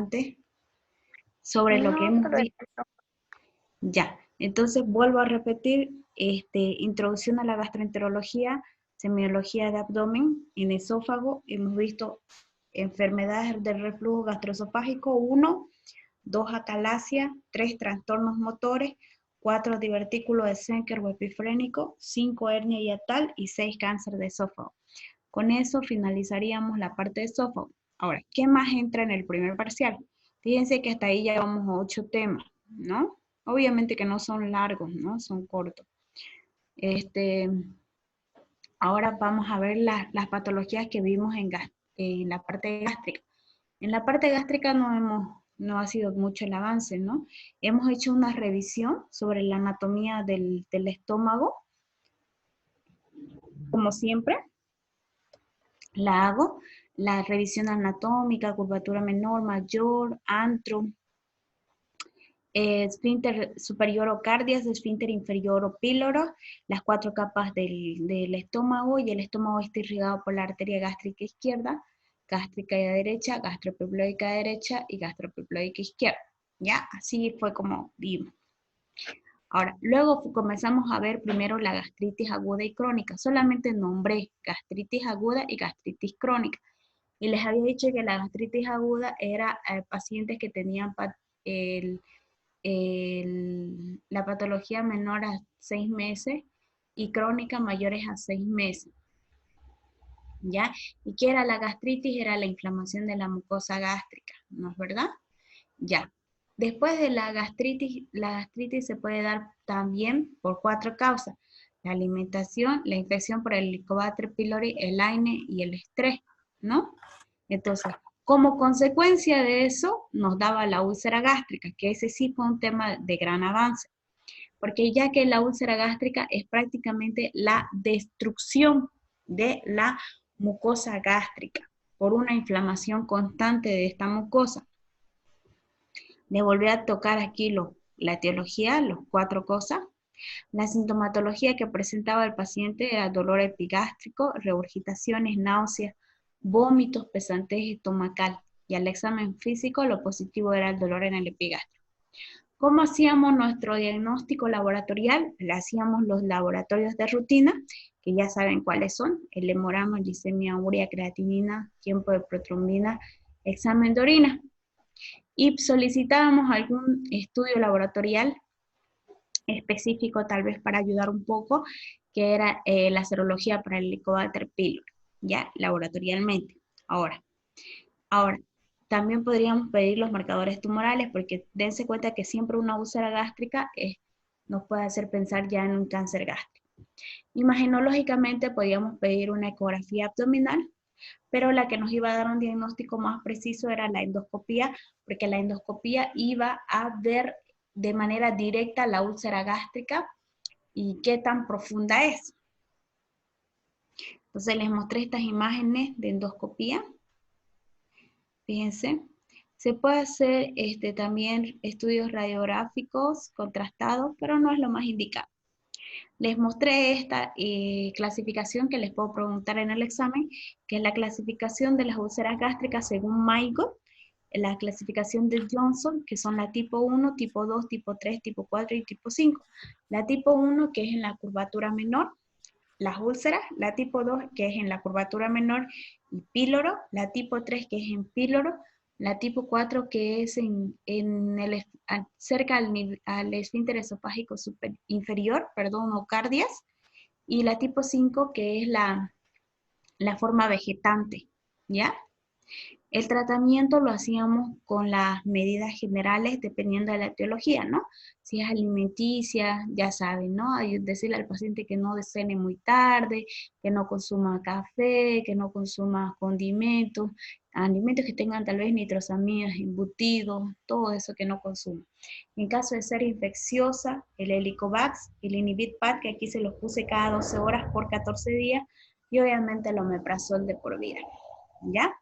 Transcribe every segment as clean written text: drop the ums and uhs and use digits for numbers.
importante sobre lo que No, hemos solo es visto. eso. Ya, entonces vuelvo a repetir, introducción a la gastroenterología, semiología de abdomen, en esófago, hemos visto enfermedades del reflujo gastroesofágico, 1, 2, atalasia, 3, trastornos motores, 4, divertículo de Schenker o epifrénico, 5, hernia hiatal y 6, cáncer de esófago. Con eso finalizaríamos la parte de esófago. Ahora, ¿qué más entra en el primer parcial? Fíjense que hasta ahí ya vamos a 8 temas, ¿no? Obviamente que no son largos, ¿no? Son cortos. Ahora vamos a ver las patologías que vimos en la parte gástrica. En la parte gástrica no ha sido mucho el avance, ¿no? Hemos hecho una revisión sobre la anatomía del estómago, como siempre, la hago, la revisión anatómica, curvatura menor, mayor, antro, esfínter superior o cardias, esfínter inferior o píloro, las 4 capas del estómago, y el estómago está irrigado por la arteria gástrica izquierda, gástrica derecha, gastropiploica derecha y gastropiploica izquierda. ¿Ya? Así fue como vimos. Ahora, luego comenzamos a ver primero la gastritis aguda y crónica. Solamente nombré gastritis aguda y gastritis crónica. Y les había dicho que la gastritis aguda era pacientes que tenían la patología menor a 6 meses y crónica mayores a 6 meses. ¿Ya? ¿Y qué era la gastritis? Era la inflamación de la mucosa gástrica, ¿no es verdad? Ya. Después de la gastritis se puede dar también por 4 causas: la alimentación, la infección por el Helicobacter pylori, el AINE y el estrés, ¿no? Entonces, como consecuencia de eso, nos daba la úlcera gástrica, que ese sí fue un tema de gran avance, porque ya que la úlcera gástrica es prácticamente la destrucción de la mucosa gástrica por una inflamación constante de esta mucosa. Le volví a tocar aquí la etiología, los 4 cosas. La sintomatología que presentaba el paciente era dolor epigástrico, regurgitaciones, náuseas, vómitos, pesantez estomacal. Y al examen físico lo positivo era el dolor en el epigastrio. ¿Cómo hacíamos nuestro diagnóstico laboratorial? Le hacíamos los laboratorios de rutina, que ya saben cuáles son: el hemograma, glicemia, urea, creatinina, tiempo de protrombina, examen de orina. Y solicitábamos algún estudio laboratorial específico, tal vez para ayudar un poco, que era la serología para el Helicobacter pylori, ya, laboratorialmente. Ahora, también podríamos pedir los marcadores tumorales, porque dense cuenta que siempre una úlcera gástrica nos puede hacer pensar ya en un cáncer gástrico. Imagenológicamente podíamos pedir una ecografía abdominal, pero la que nos iba a dar un diagnóstico más preciso era la endoscopía, porque la endoscopía iba a ver de manera directa la úlcera gástrica y qué tan profunda es. Entonces les mostré estas imágenes de endoscopía. Fíjense, se puede hacer también estudios radiográficos contrastados, pero no es lo más indicado. Les mostré esta clasificación que les puedo preguntar en el examen, que es la clasificación de las úlceras gástricas según Mygot, la clasificación de Johnson, que son la tipo 1, tipo 2, tipo 3, tipo 4 y tipo 5. La tipo 1, que es en la curvatura menor, las úlceras; la tipo 2, que es en la curvatura menor y píloro; la tipo 3, que es en píloro; la tipo 4, que es cerca al esfínter esofágico inferior, o cardias; y la tipo 5, que es la forma vegetante, ¿ya? El tratamiento lo hacíamos con las medidas generales dependiendo de la etiología, ¿no? Si es alimenticia, ya saben, ¿no? Decirle al paciente que no cene muy tarde, que no consuma café, que no consuma condimentos, alimentos que tengan tal vez nitrosaminas, embutidos, todo eso que no consuma. En caso de ser infecciosa, el Helicovax, el Inhibit-Pat, que aquí se los puse cada 12 horas por 14 días, y obviamente el omeprazol de por vida, ¿ya?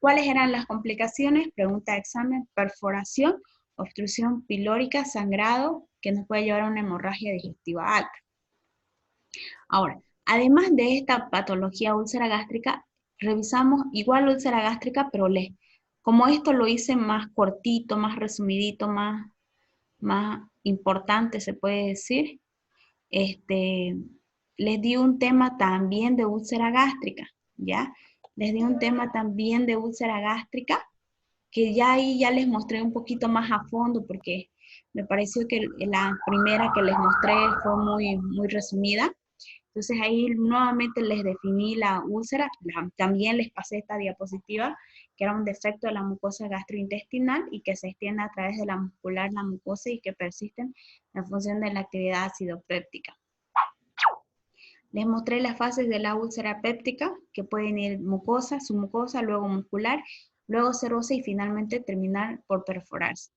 ¿Cuáles eran las complicaciones? Pregunta de examen: perforación, obstrucción pilórica, sangrado, que nos puede llevar a una hemorragia digestiva alta. Ahora, además de esta patología úlcera gástrica, revisamos igual úlcera gástrica, pero como esto lo hice más cortito, más resumidito, más importante, se puede decir, les di un tema también de úlcera gástrica, ¿ya? Les di un tema también de úlcera gástrica, que ya ahí ya les mostré un poquito más a fondo, porque me pareció que la primera que les mostré fue muy resumida. Entonces ahí nuevamente les definí la úlcera, también les pasé esta diapositiva, que era un defecto de la mucosa gastrointestinal y que se extiende a través de la muscular, la mucosa y que persisten en función de la actividad acidopéptica. Les mostré las fases de la úlcera péptica, que pueden ir mucosa, submucosa, luego muscular, luego serosa y finalmente terminar por perforarse.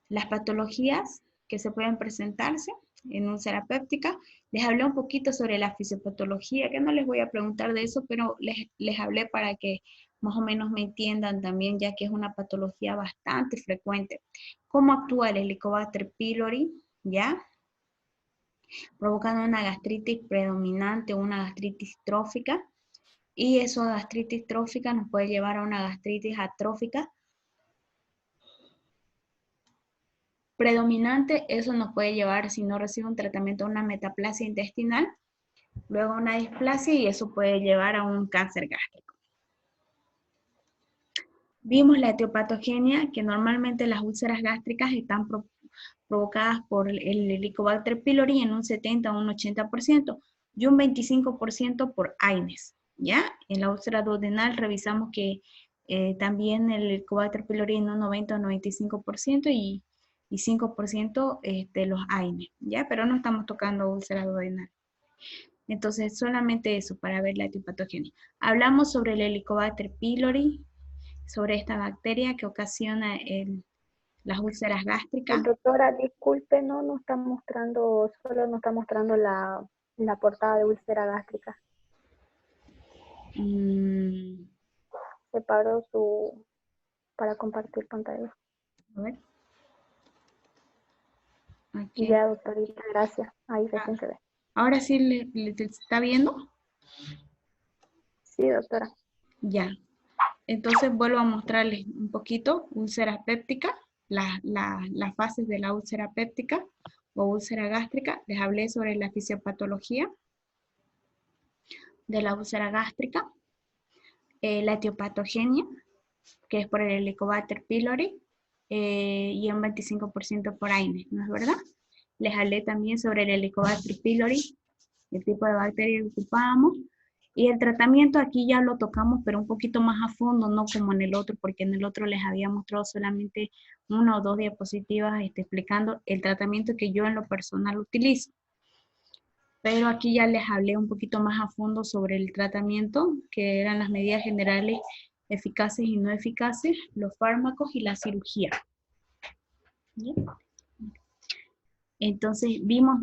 Las patologías que se pueden presentarse en úlcera péptica, les hablé un poquito sobre la fisiopatología, que no les voy a preguntar de eso, pero les hablé para que más o menos me entiendan también, ya que es una patología bastante frecuente. ¿Cómo actúa el Helicobacter pylori? ¿Ya? Provocando una gastritis predominante o una gastritis trófica, y esa gastritis trófica nos puede llevar a una gastritis atrófica predominante. Eso nos puede llevar, si no recibe un tratamiento, a una metaplasia intestinal, luego una displasia, y eso puede llevar a un cáncer gástrico. Vimos la etiopatogenia, que normalmente las úlceras gástricas están provocadas por el Helicobacter pylori en un 70 o un 80%, y un 25% por AINES, ¿ya? En la úlcera duodenal revisamos que también el Helicobacter pylori en un 90 o 95%, y 5% los AINES, ¿ya? Pero no estamos tocando úlcera duodenal. Entonces, solamente eso para ver la etiopatogenia. Hablamos sobre el Helicobacter pylori, sobre esta bacteria que ocasiona las úlceras gástricas. Doctora, disculpe, no nos está mostrando, solo nos está mostrando la portada de úlcera gástrica. Separó para compartir pantalla. A ver. Aquí. Ya, doctorita, gracias. Ahí recién se ve. ¿Ahora sí le está viendo? Sí, doctora. Ya. Entonces vuelvo a mostrarles un poquito úlcera péptica, las fases de la úlcera péptica o úlcera gástrica. Les hablé sobre la fisiopatología de la úlcera gástrica, la etiopatogenia, que es por el Helicobacter pylori, y un 25% por AINES, ¿no es verdad? Les hablé también sobre el Helicobacter pylori, el tipo de bacteria que ocupábamos, y el tratamiento aquí ya lo tocamos, pero un poquito más a fondo, no como en el otro, porque en el otro les había mostrado solamente una o dos diapositivas explicando el tratamiento que yo en lo personal utilizo. Pero aquí ya les hablé un poquito más a fondo sobre el tratamiento, que eran las medidas generales eficaces y no eficaces, los fármacos y la cirugía. ¿Bien? Entonces vimos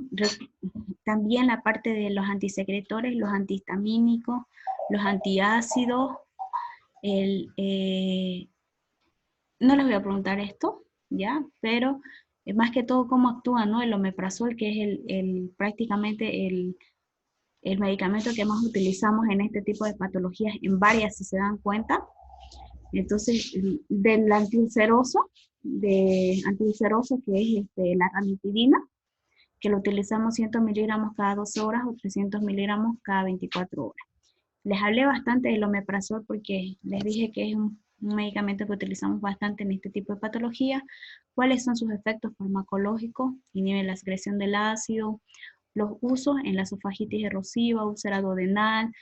también la parte de los antisecretores, los antihistamínicos, los antiácidos. No les voy a preguntar esto, ¿ya? Pero más que todo cómo actúa, ¿no? El omeprazol, que es prácticamente el medicamento que más utilizamos en este tipo de patologías, en varias, si se dan cuenta. Entonces, del antiulceroso, que es la ranitidina, que lo utilizamos 100 miligramos cada 12 horas o 300 miligramos cada 24 horas. Les hablé bastante del omeprazol porque les dije que es un medicamento que utilizamos bastante en este tipo de patología. ¿Cuáles son sus efectos farmacológicos? Inhibe la secreción del ácido. Los usos en la esofagitis erosiva, úlcera duodenal,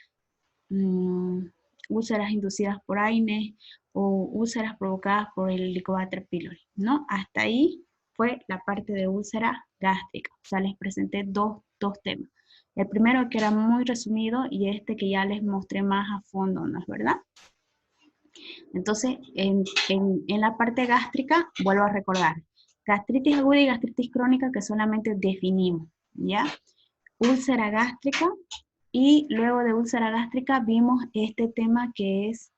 úlceras inducidas por AINES o úlceras provocadas por el Helicobacter pylori, ¿no? Hasta ahí fue la parte de úlcera gástrica. O sea, les presenté dos temas. El primero que era muy resumido y este que ya les mostré más a fondo, ¿no es verdad? Entonces, en la parte gástrica, vuelvo a recordar, gastritis aguda y gastritis crónica que solamente definimos, ¿ya? Úlcera gástrica, y luego de úlcera gástrica vimos este tema que es,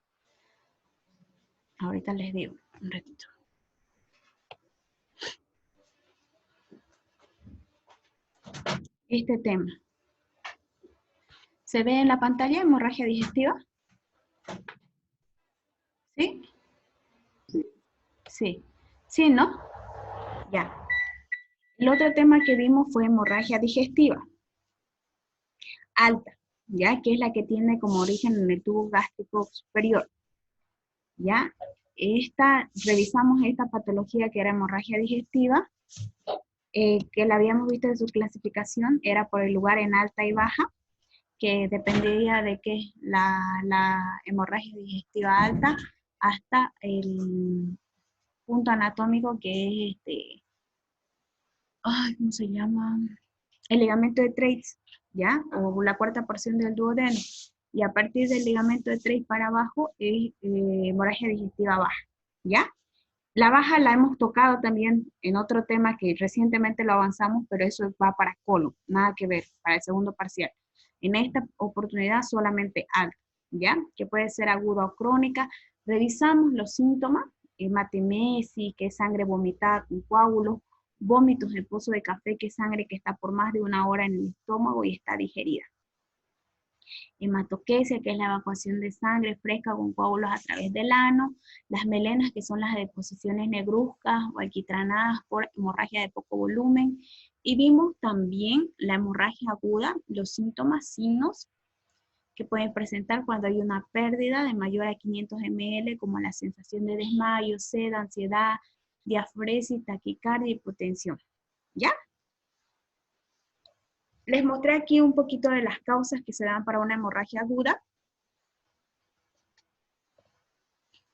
ahorita les digo, un ratito. Este tema. ¿Se ve en la pantalla hemorragia digestiva? ¿Sí? Sí. Sí, ¿no? Ya. El otro tema que vimos fue hemorragia digestiva alta, ¿ya? Que es la que tiene como origen en el tubo gástrico superior, ¿ya? Revisamos esta patología que era hemorragia digestiva, que la habíamos visto en su clasificación, era por el lugar en alta y baja, que dependía de qué la hemorragia digestiva alta hasta el punto anatómico que es ¿cómo se llama? El ligamento de Treitz, ¿ya? O la cuarta porción del duodeno. Y a partir del ligamento de Treitz para abajo es hemorragia digestiva baja, ¿ya? La baja la hemos tocado también en otro tema que recientemente lo avanzamos, pero eso va para colon, nada que ver, para el segundo parcial. En esta oportunidad solamente alta, ¿ya? Que puede ser aguda o crónica. Revisamos los síntomas, hematemesis, que es sangre vomitada con coágulos, vómitos en pozo de café, que es sangre que está por más de una hora en el estómago y está digerida. Hematoquesia, que es la evacuación de sangre fresca con coágulos a través del ano, las melenas, que son las deposiciones negruzcas o alquitranadas por hemorragia de poco volumen, y vimos también la hemorragia aguda, los síntomas, signos que pueden presentar cuando hay una pérdida de mayor a 500 ml, como la sensación de desmayo, sed, ansiedad, diafresis, taquicardia y hipotensión. ¿Ya? Les mostré aquí un poquito de las causas que se dan para una hemorragia aguda,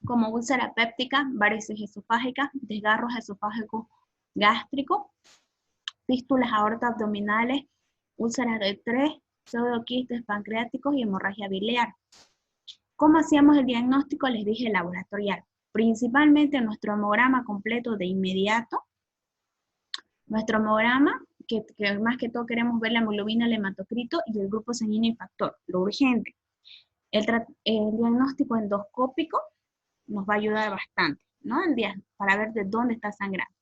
como úlcera péptica, varices esofágicas, desgarros esofágicos gástricos, fístulas aortoabdominales, úlceras de 3, pseudoquistes pancreáticos y hemorragia biliar. ¿Cómo hacíamos el diagnóstico? Les dije laboratorial. Principalmente nuestro hemograma completo de inmediato. Nuestro hemograma, que más que todo queremos ver la hemoglobina, el hematocrito y el grupo sanguíneo y factor, lo urgente. El diagnóstico endoscópico nos va a ayudar bastante, ¿no? Para ver de dónde está sangrando.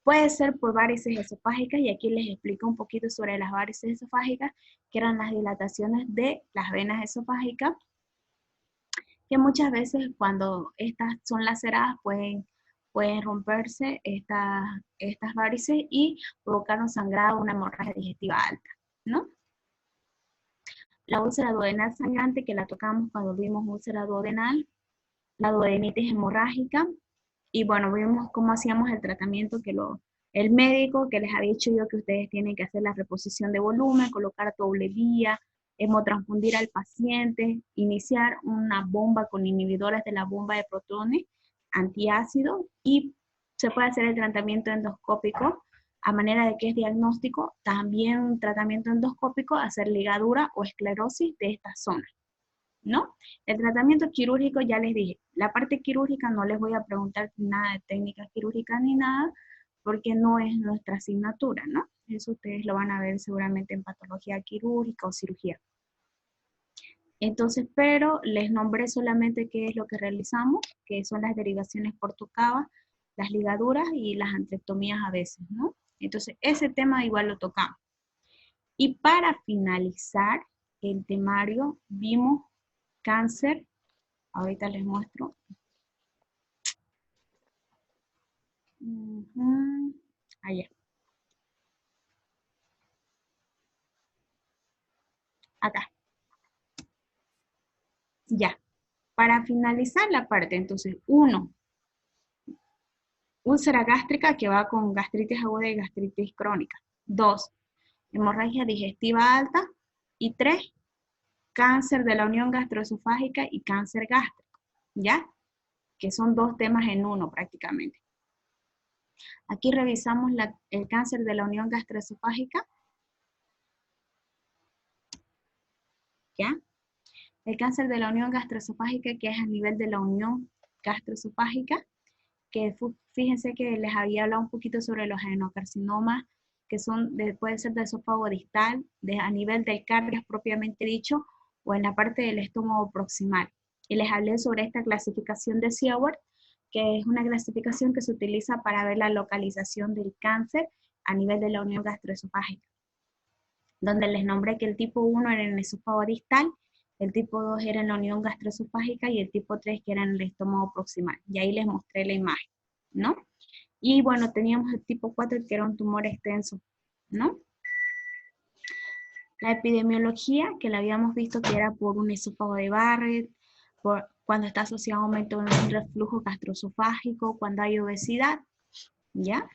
Puede ser por varices esofágicas, y aquí les explico un poquito sobre las varices esofágicas, que eran las dilataciones de las venas esofágicas, que muchas veces cuando estas son laceradas pueden romperse estas varices y provocar un sangrado, una hemorragia digestiva alta, ¿no? La úlcera duodenal sangrante, que la tocamos cuando vimos úlcera duodenal, la duodenitis hemorrágica, y bueno, vimos cómo hacíamos el tratamiento, el médico que les había dicho yo que ustedes tienen que hacer la reposición de volumen, colocar doble vía, hemotransfundir al paciente, iniciar una bomba con inhibidores de la bomba de protones, antiácido, y se puede hacer el tratamiento endoscópico a manera de que es diagnóstico, también un tratamiento endoscópico, hacer ligadura o esclerosis de esta zona, ¿no? El tratamiento quirúrgico ya les dije, la parte quirúrgica no les voy a preguntar nada de técnicas quirúrgicas ni nada, porque no es nuestra asignatura, ¿no? Eso ustedes lo van a ver seguramente en patología quirúrgica o cirugía. Entonces, pero les nombré solamente qué es lo que realizamos, que son las derivaciones por Tocava, las ligaduras y las antrectomías a veces, ¿no? Entonces, ese tema igual lo tocamos. Y para finalizar el temario, vimos cáncer. Ahorita les muestro. Allá. Acá. Ya. Para finalizar la parte, entonces, 1, úlcera gástrica, que va con gastritis aguda y gastritis crónica. 2, hemorragia digestiva alta. Y 3, cáncer de la unión gastroesofágica y cáncer gástrico, ¿ya? Que son 2 temas en uno prácticamente. Aquí revisamos el cáncer de la unión gastroesofágica, ¿ya? El cáncer de la unión gastroesofágica, que es a nivel de la unión gastroesofágica, que fíjense que les había hablado un poquito sobre los adenocarcinomas, que puede ser de esófago distal, a nivel del cardias propiamente dicho, o en la parte del estómago proximal. Y les hablé sobre esta clasificación de Siewert, que es una clasificación que se utiliza para ver la localización del cáncer a nivel de la unión gastroesofágica, donde les nombré que el tipo 1 era en el esófago distal, el tipo 2 era en la unión gastroesofágica y el tipo 3 que era en el estómago proximal. Y ahí les mostré la imagen, ¿no? Y bueno, teníamos el tipo 4, que era un tumor extenso, ¿no? La epidemiología, que la habíamos visto que era por un esófago de Barrett, cuando está asociado a aumento en un reflujo gastroesofágico, cuando hay obesidad, ¿ya?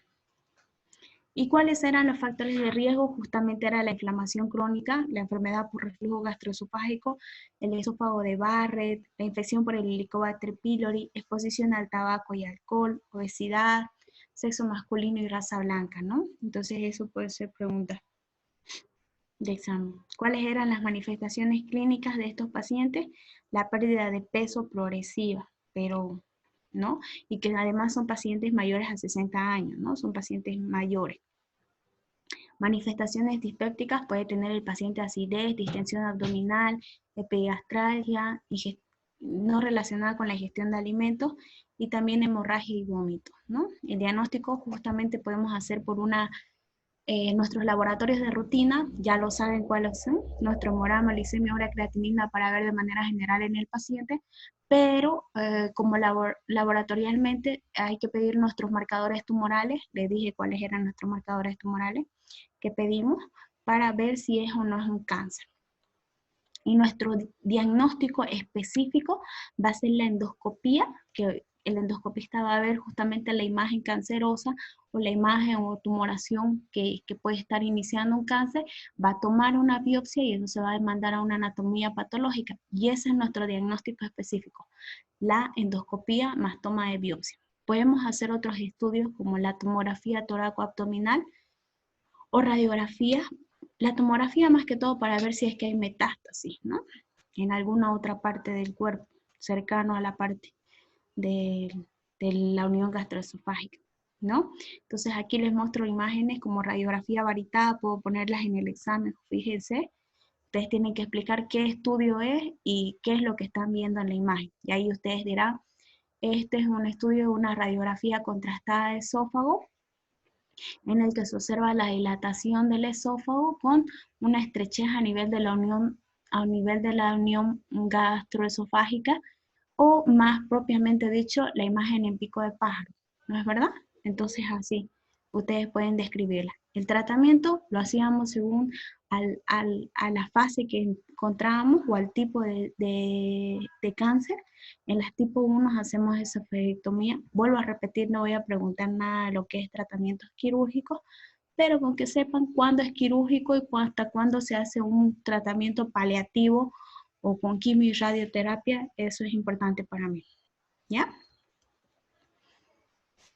¿Y cuáles eran los factores de riesgo? Justamente era la inflamación crónica, la enfermedad por reflujo gastroesofágico, el esófago de Barrett, la infección por el Helicobacter pylori, exposición al tabaco y alcohol, obesidad, sexo masculino y raza blanca, ¿no? Entonces eso puede ser pregunta de examen. ¿Cuáles eran las manifestaciones clínicas de estos pacientes? La pérdida de peso progresiva, pero, ¿no? Y que además son pacientes mayores a 60 años, ¿no? Son pacientes mayores. Manifestaciones dispépticas puede tener el paciente acidez, distensión abdominal, epigastralgia, no relacionada con la ingestión de alimentos, y también hemorragia y vómito, ¿no? El diagnóstico justamente podemos hacer por nuestros laboratorios de rutina, ya lo saben cuáles son, nuestro hemograma, glicemia, hora, creatinina, para ver de manera general en el paciente, pero como laboratorialmente hay que pedir nuestros marcadores tumorales, les dije cuáles eran nuestros marcadores tumorales que pedimos para ver si es o no es un cáncer. Y nuestro diagnóstico específico va a ser la endoscopía, que el endoscopista va a ver justamente la imagen cancerosa o la imagen o tumoración que puede estar iniciando un cáncer, va a tomar una biopsia y eso se va a mandar a una anatomía patológica. Y ese es nuestro diagnóstico específico, la endoscopía más toma de biopsia. Podemos hacer otros estudios como la tomografía toracoabdominal o radiografía. La tomografía más que todo para ver si es que hay metástasis, ¿no? En alguna otra parte del cuerpo, cercano a la parte de, de la unión gastroesofágica, ¿no? Entonces aquí les muestro imágenes como radiografía varitada, puedo ponerlas en el examen, fíjense. Ustedes tienen que explicar qué estudio es y qué es lo que están viendo en la imagen. Y ahí ustedes dirán, este es un estudio de una radiografía contrastada de esófago, en el que se observa la dilatación del esófago con una estrechez a nivel de la unión gastroesofágica, o más propiamente dicho, la imagen en pico de pájaro, ¿no es verdad? Entonces así, ustedes pueden describirla. El tratamiento lo hacíamos según a la fase que encontrábamos o al tipo de cáncer. En las tipo 1 hacemos esofagectomía. Vuelvo a repetir, no voy a preguntar nada de lo que es tratamientos quirúrgicos, pero con que sepan cuándo es quirúrgico y hasta cuándo se hace un tratamiento paliativo o con quimio y radioterapia, eso es importante para mí, ¿ya?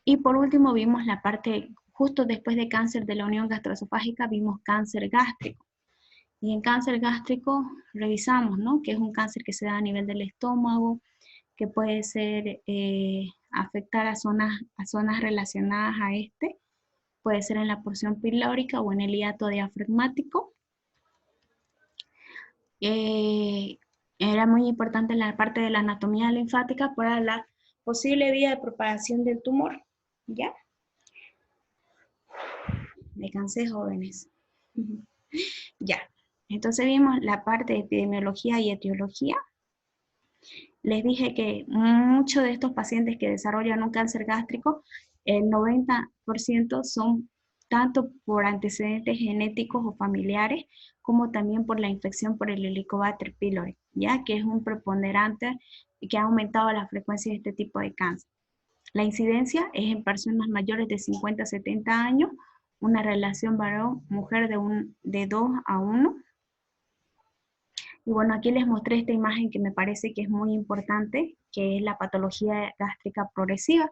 Y por último vimos la parte, justo después de cáncer de la unión gastroesofágica, vimos cáncer gástrico. Y en cáncer gástrico revisamos, ¿no? Que es un cáncer que se da a nivel del estómago, que puede ser, afectar a zonas relacionadas a este, puede ser en la porción pilórica o en el hiato diafragmático. Era muy importante la parte de la anatomía linfática para la posible vía de propagación del tumor, ¿ya? Me cansé, jóvenes. Ya, entonces vimos la parte de epidemiología y etiología. Les dije que muchos de estos pacientes que desarrollan un cáncer gástrico, el 90% son tanto por antecedentes genéticos o familiares, como también por la infección por el Helicobacter pylori, ya que es un preponderante y que ha aumentado la frecuencia de este tipo de cáncer. La incidencia es en personas mayores de 50 a 70 años, una relación varón-mujer de 2 a 1. Y bueno, aquí les mostré esta imagen que me parece que es muy importante, que es la patología gástrica progresiva.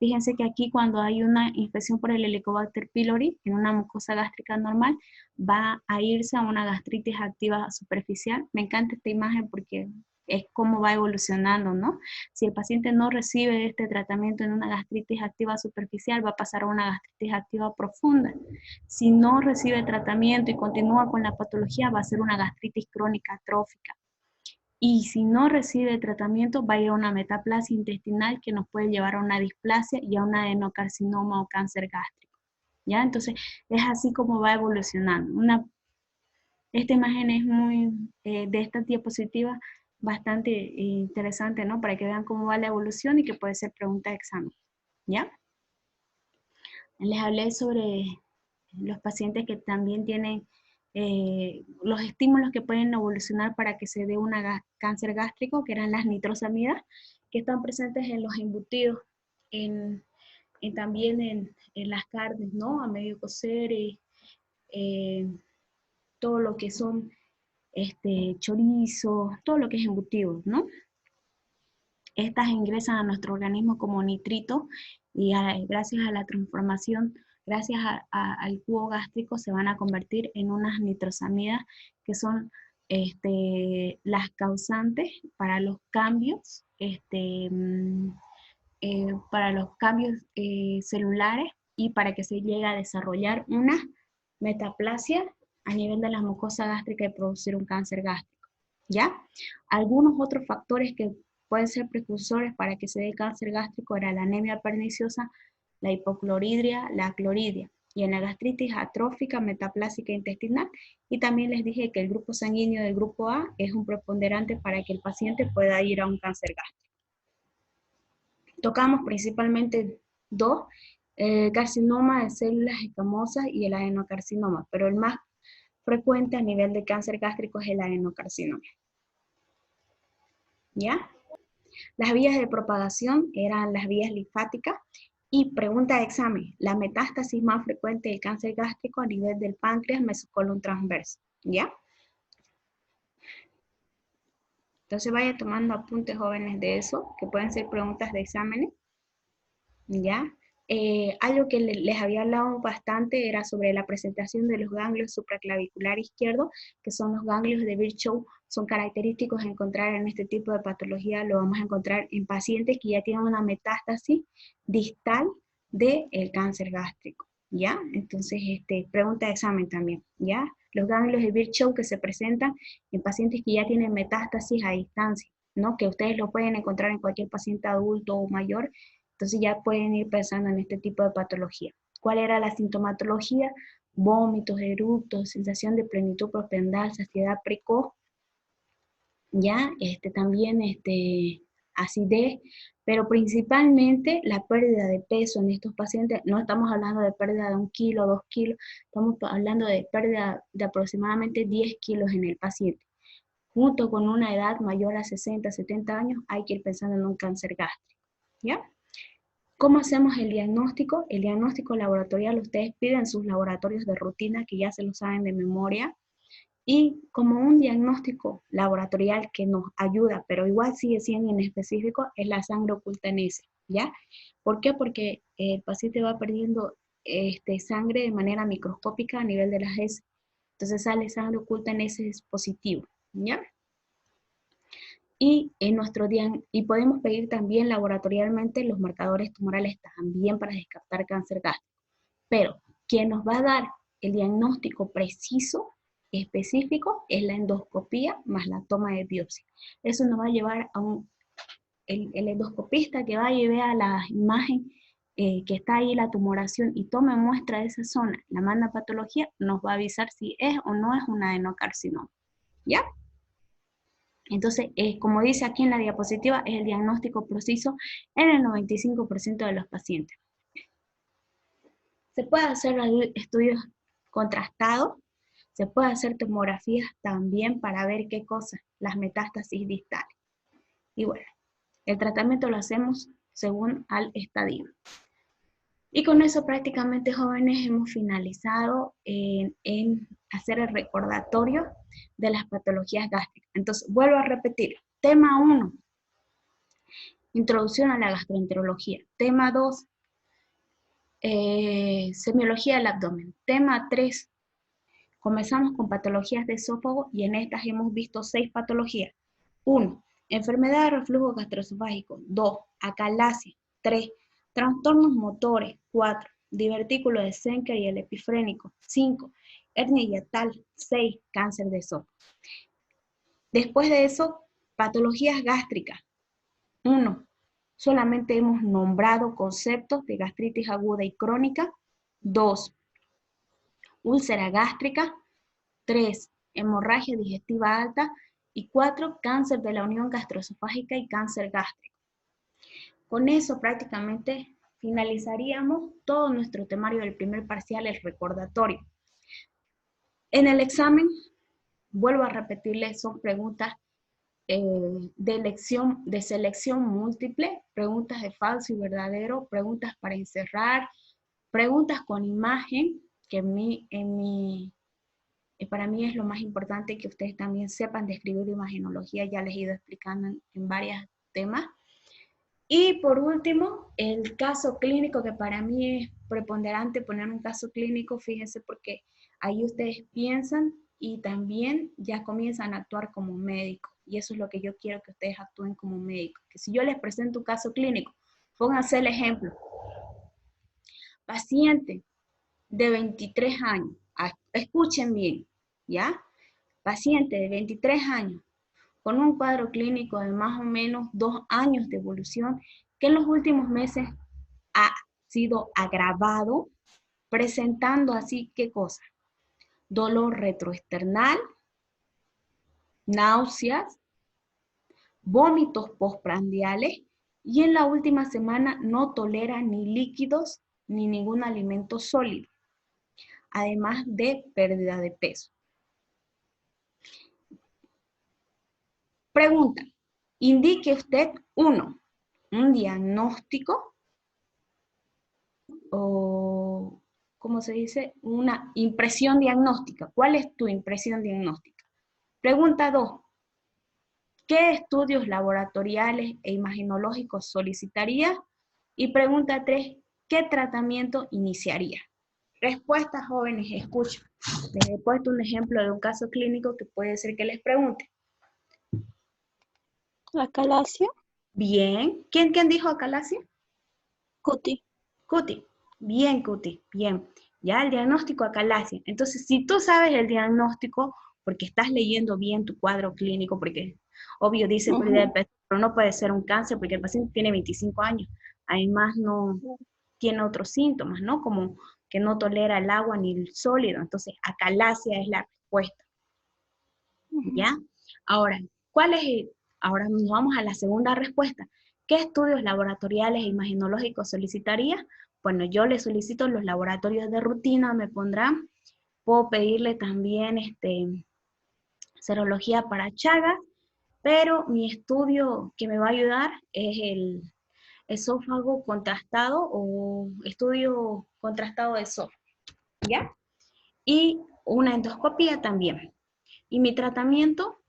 Fíjense que aquí cuando hay una infección por el Helicobacter pylori en una mucosa gástrica normal, va a irse a una gastritis activa superficial. Me encanta esta imagen porque es cómo va evolucionando, ¿no? Si el paciente no recibe este tratamiento en una gastritis activa superficial, va a pasar a una gastritis activa profunda. Si no recibe tratamiento y continúa con la patología, va a ser una gastritis crónica atrófica. Y si no recibe tratamiento, va a ir a una metaplasia intestinal que nos puede llevar a una displasia y a un adenocarcinoma o cáncer gástrico, ¿ya? Entonces, es así como va evolucionando. Esta imagen es de esta diapositiva, bastante interesante, ¿no? Para que vean cómo va la evolución y que puede ser pregunta de examen, ¿ya? Les hablé sobre los pacientes que también tienen los estímulos que pueden evolucionar para que se dé un cáncer gástrico, que eran las nitrosamidas, que están presentes en los embutidos, también en las carnes, ¿no? A medio cocer, todo lo que son chorizo, todo lo que es embutido, ¿no? Estas ingresan a nuestro organismo como nitrito y gracias a la transformación, gracias al jugo gástrico, se van a convertir en unas nitrosamidas que son las causantes para los cambios, celulares y para que se llegue a desarrollar una metaplasia a nivel de la mucosa gástrica y producir un cáncer gástrico, ¿ya? Algunos otros factores que pueden ser precursores para que se dé cáncer gástrico era la anemia perniciosa, la hipocloridria, la cloridia, y en la gastritis atrófica metaplásica intestinal, y también les dije que el grupo sanguíneo del grupo A es un preponderante para que el paciente pueda ir a un cáncer gástrico. Tocamos principalmente dos, el carcinoma de células escamosas y el adenocarcinoma, pero el más frecuente a nivel de cáncer gástrico es el adenocarcinoma. ¿Ya? Las vías de propagación eran las vías linfáticas. Y pregunta de examen, la metástasis más frecuente del cáncer gástrico a nivel del páncreas, mesocolon transverso, ¿ya? Entonces vaya tomando apuntes, jóvenes, de eso, que pueden ser preguntas de exámenes, ¿ya? Algo que les había hablado bastante era sobre la presentación de los ganglios supraclavicular izquierdo, que son los ganglios de Virchow, son característicos de encontrar en este tipo de patología, lo vamos a encontrar en pacientes que ya tienen una metástasis distal del cáncer gástrico, ¿ya? Entonces, pregunta de examen también, ¿ya? Los ganglios de Virchow que se presentan en pacientes que ya tienen metástasis a distancia, ¿no? Que ustedes lo pueden encontrar en cualquier paciente adulto o mayor. Entonces ya pueden ir pensando en este tipo de patología. ¿Cuál era la sintomatología? Vómitos, eructos, sensación de plenitud postprandial, saciedad precoz, ya, también acidez, pero principalmente la pérdida de peso en estos pacientes. No estamos hablando de pérdida de 1 kilo, 2 kilos, estamos hablando de pérdida de aproximadamente 10 kilos en el paciente. Junto con una edad mayor a 60, 70 años, hay que ir pensando en un cáncer gástrico, ¿ya? ¿Cómo hacemos el diagnóstico? El diagnóstico laboratorial, ustedes piden sus laboratorios de rutina, que ya se lo saben de memoria, y como un diagnóstico laboratorial que nos ayuda, pero igual sigue siendo inespecífico, es la sangre oculta en heces, ¿ya? ¿Por qué? Porque el paciente va perdiendo sangre de manera microscópica a nivel de las heces, entonces sale sangre oculta en heces positivo, ¿ya? Y podemos pedir también laboratorialmente los marcadores tumorales también para descartar cáncer gástrico. Pero quien nos va a dar el diagnóstico preciso, específico, es la endoscopía más la toma de biopsia. Eso nos va a llevar a el endoscopista que vaya y vea la imagen que está ahí, la tumoración, y tome muestra de esa zona, la manda a patología, nos va a avisar si es o no es un adenocarcinoma. ¿Ya? Entonces, como dice aquí en la diapositiva, es el diagnóstico preciso en el 95% de los pacientes. Se puede hacer estudios contrastados, se puede hacer tomografías también para ver qué cosas, las metástasis distales. Y bueno, el tratamiento lo hacemos según al estadio. Y con eso prácticamente, jóvenes, hemos finalizado en hacer el recordatorio de las patologías gástricas. Entonces, vuelvo a repetir. Tema 1, introducción a la gastroenterología. Tema 2, semiología del abdomen. Tema 3, comenzamos con patologías de esófago y en estas hemos visto 6 patologías. 1, enfermedad de reflujo gastroesofágico. 2, acalasia. 3, trastornos motores. 4, divertículo de Schenker y el epifrénico. 5, hernia hiatal. 6, cáncer de esófago. Después de eso, patologías gástricas. 1, solamente hemos nombrado conceptos de gastritis aguda y crónica. 2, úlcera gástrica. 3, hemorragia digestiva alta. Y 4, cáncer de la unión gastroesofágica y cáncer gástrico. Con eso prácticamente finalizaríamos todo nuestro temario del primer parcial, el recordatorio. En el examen, vuelvo a repetirles, son preguntas de selección múltiple, preguntas de falso y verdadero, preguntas para encerrar, preguntas con imagen, que para mí es lo más importante que ustedes también sepan describir imagenología, ya les he ido explicando en varios temas. Y por último, el caso clínico, que para mí es preponderante poner un caso clínico, fíjense, porque ahí ustedes piensan y también ya comienzan a actuar como médico. Y eso es lo que yo quiero, que ustedes actúen como médicos. Que si yo les presento un caso clínico, pónganse el ejemplo. Paciente de 23 años, escuchen bien, ¿ya? Paciente de 23 años, con un cuadro clínico de más o menos 2 años de evolución, que en los últimos meses ha sido agravado, presentando así, ¿qué cosa? Dolor retroesternal, náuseas, vómitos postprandiales, y en la última semana no tolera ni líquidos ni ningún alimento sólido, además de pérdida de peso. Pregunta, indique usted, 1, un diagnóstico o, ¿cómo se dice? Una impresión diagnóstica. ¿Cuál es tu impresión diagnóstica? Pregunta 2, ¿qué estudios laboratoriales e imagenológicos solicitaría? Y pregunta 3, ¿qué tratamiento iniciaría? Respuestas, jóvenes, escuchen. Les he puesto un ejemplo de un caso clínico que puede ser que les pregunte. Acalasia. Bien. ¿Quién dijo acalasia? Cuti. Cuti. Bien, Cuti. Bien. Ya el diagnóstico acalasia. Entonces, si tú sabes el diagnóstico, porque estás leyendo bien tu cuadro clínico, porque obvio dice pérdida de peso, pero no puede ser un cáncer porque el paciente tiene 25 años. Además, no tiene otros síntomas, ¿no? Como que no tolera el agua ni el sólido. Entonces, acalasia es la respuesta. ¿Ya? Ahora, ahora nos vamos a la segunda respuesta. ¿Qué estudios laboratoriales e imagenológicos solicitaría? Bueno, yo le solicito los laboratorios de rutina, me pondrán. Puedo pedirle también serología para Chagas, pero mi estudio que me va a ayudar es el esófago contrastado o estudio contrastado de esófago, ¿ya? Y una endoscopía también. Y mi tratamiento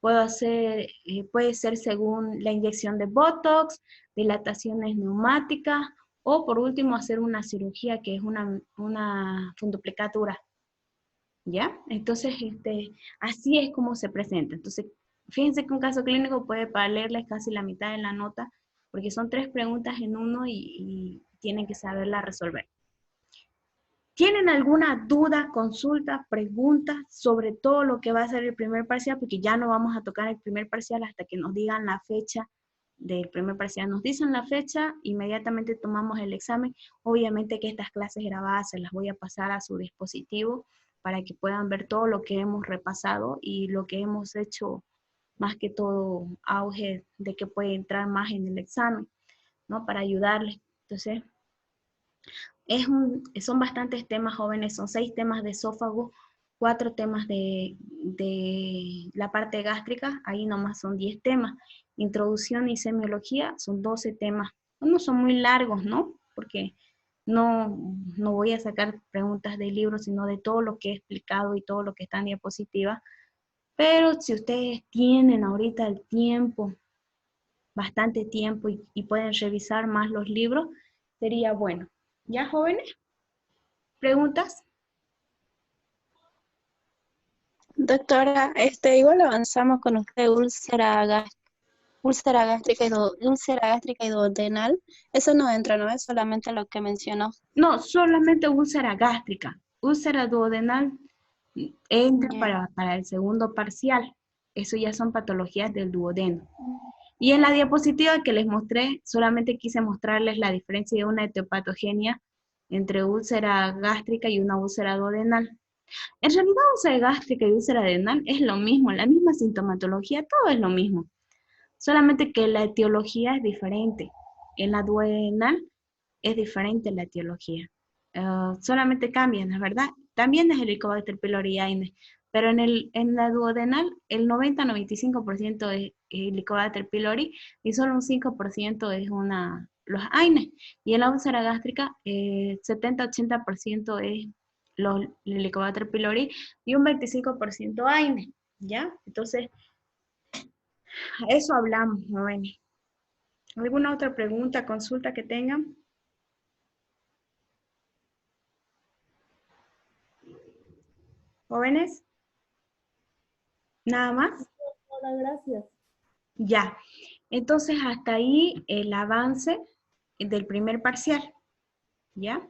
puede ser según la inyección de Botox, dilataciones neumáticas, o por último hacer una cirugía que es una funduplicatura, ¿ya? Entonces, así es como se presenta. Entonces, fíjense que un caso clínico puede valerles casi la mitad de la nota, porque son 3 preguntas en uno y tienen que saberla resolver. ¿Tienen alguna duda, consulta, pregunta sobre todo lo que va a ser el primer parcial? Porque ya no vamos a tocar el primer parcial hasta que nos digan la fecha del primer parcial. Nos dicen la fecha, inmediatamente tomamos el examen. Obviamente que estas clases grabadas se las voy a pasar a su dispositivo para que puedan ver todo lo que hemos repasado y lo que hemos hecho, más que todo auge de que puede entrar más en el examen, ¿no? Para ayudarles. Entonces, son bastantes temas, jóvenes, son 6 temas de esófago, 4 temas de la parte gástrica, ahí nomás son 10 temas. Introducción y semiología son 12 temas. No son muy largos, ¿no? Porque no voy a sacar preguntas del libro, sino de todo lo que he explicado y todo lo que está en diapositiva. Pero si ustedes tienen ahorita el tiempo, bastante tiempo, y pueden revisar más los libros, sería bueno. ¿Ya, jóvenes? ¿Preguntas? Doctora, igual avanzamos con usted, úlcera gástrica y duodenal. Eso no entra, ¿no? Es solamente lo que mencionó. No, solamente úlcera gástrica. Úlcera duodenal entra Yeah. para el segundo parcial. Eso ya son patologías del duodeno. Y en la diapositiva que les mostré, solamente quise mostrarles la diferencia de una etiopatogenia entre úlcera gástrica y una úlcera duodenal. En realidad, úlcera gástrica y úlcera duodenal es lo mismo, la misma sintomatología, todo es lo mismo. Solamente que la etiología es diferente. En la duodenal es diferente la etiología. Solamente cambian, ¿es verdad? También es Helicobacter pylori AINES, pero en la duodenal el 90-95% es Helicobacter pylori y solo un 5% es los AINES. Y en la úlcera gástrica 70-80% es los Helicobacter pylori y un 25% AINES, ¿ya? Entonces, a eso hablamos, jóvenes. ¿Alguna otra pregunta, consulta que tengan? ¿Jóvenes? ¿Nada más? Hola, gracias. Ya. Entonces, hasta ahí el avance del primer parcial. ¿Ya?